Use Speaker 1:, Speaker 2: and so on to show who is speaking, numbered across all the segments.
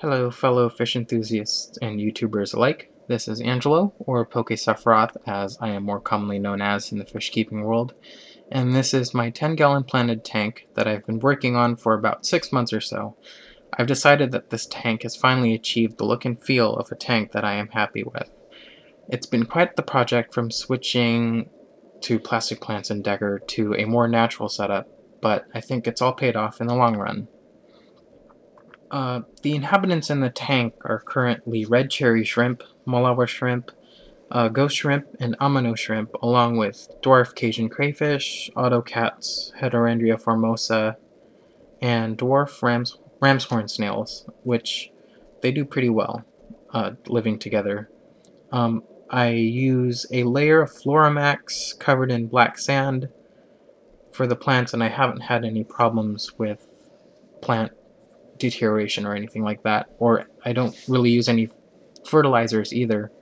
Speaker 1: Hello, fellow fish enthusiasts and YouTubers alike. This is Angelo, or Poke Sephiroth, as I am more commonly known as in the fish keeping world, and this is my 10-gallon planted tank that I've been working on for about 6 months or so. I've decided that this tank has finally achieved the look and feel of a tank that I am happy with. It's been quite the project from switching to plastic plants and Decker to a more natural setup, but I think it's all paid off in the long run. The inhabitants in the tank are currently red cherry shrimp, Malawa shrimp, ghost shrimp, and Amano shrimp, along with dwarf Cajun crayfish, autocats, Heterandria formosa, and dwarf Ramshorn snails, which they do pretty well living together. I use a layer of Floramax covered in black sand for the plants, and I haven't had any problems with plant deterioration or anything like that, or I don't really use any fertilizers either.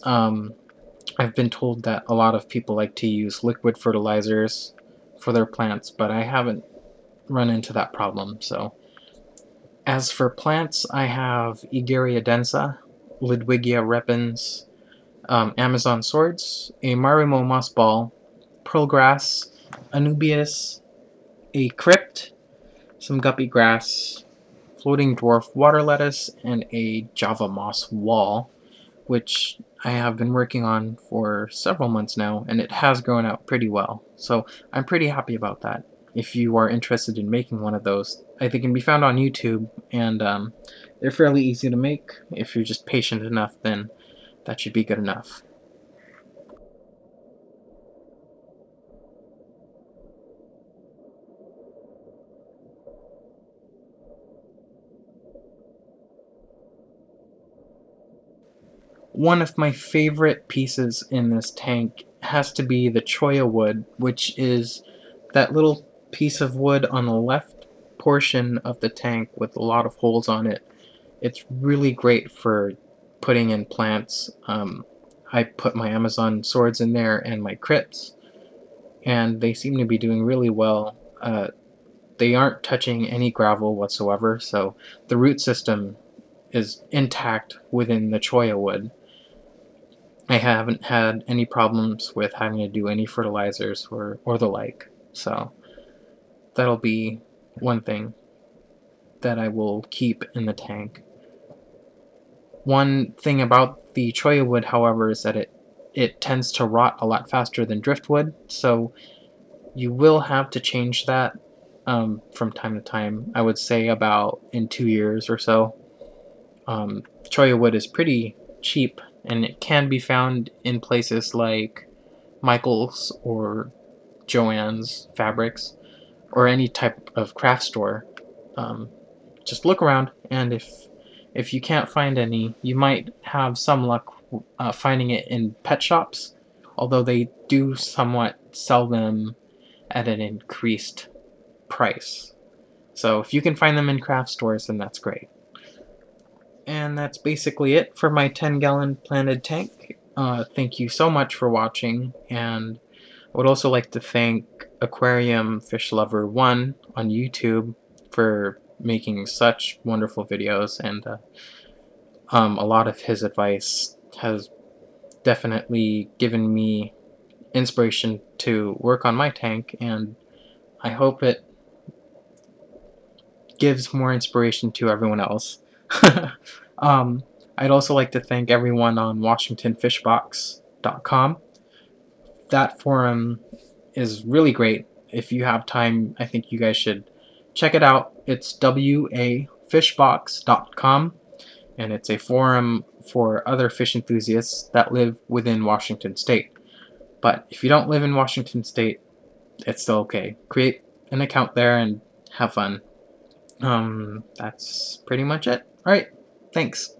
Speaker 1: I've been told that a lot of people like to use liquid fertilizers for their plants, but I haven't run into that problem. So, as for plants, I have Egeria densa, Ludwigia repens, Amazon swords, a Marimo moss ball, pearlgrass, Anubias, a crypt, some guppy grass, floating dwarf water lettuce, and a Java moss wall, which I have been working on for several months now, and it has grown out pretty well. So I'm pretty happy about that. If you are interested in making one of those, they can be found on YouTube, and they're fairly easy to make. If you're just patient enough, then that should be good enough. One of my favorite pieces in this tank has to be the cholla wood, which is that little piece of wood on the left portion of the tank with a lot of holes on it. It's really great for putting in plants. I put my Amazon swords in there and my crypts, and they seem to be doing really well. They aren't touching any gravel whatsoever, so the root system is intact within the cholla wood. I haven't had any problems with having to do any fertilizers or the like, so that'll be one thing that I will keep in the tank. One thing about the cholla wood, however, is that it tends to rot a lot faster than driftwood, so you will have to change that from time to time. I would say about in 2 years or so. Cholla wood is pretty cheap, and it can be found in places like Michael's or Joann's Fabrics or any type of craft store. Just look around, and if you can't find any, you might have some luck finding it in pet shops, although they do somewhat sell them at an increased price. So if you can find them in craft stores, then that's great. And that's basically it for my 10-gallon planted tank. Thank you so much for watching, and I would also like to thank Aquarium Fish Lover 1 on YouTube for making such wonderful videos, and a lot of his advice has definitely given me inspiration to work on my tank, and I hope it gives more inspiration to everyone else. I'd also like to thank everyone on WashingtonFishbox.com. That forum is really great. If you have time, I think you guys should check it out. It's wafishbox.com, and it's a forum for other fish enthusiasts that live within Washington State. But if you don't live in Washington State, it's still okay. Create an account there and have fun. That's pretty much it. Alright, thanks.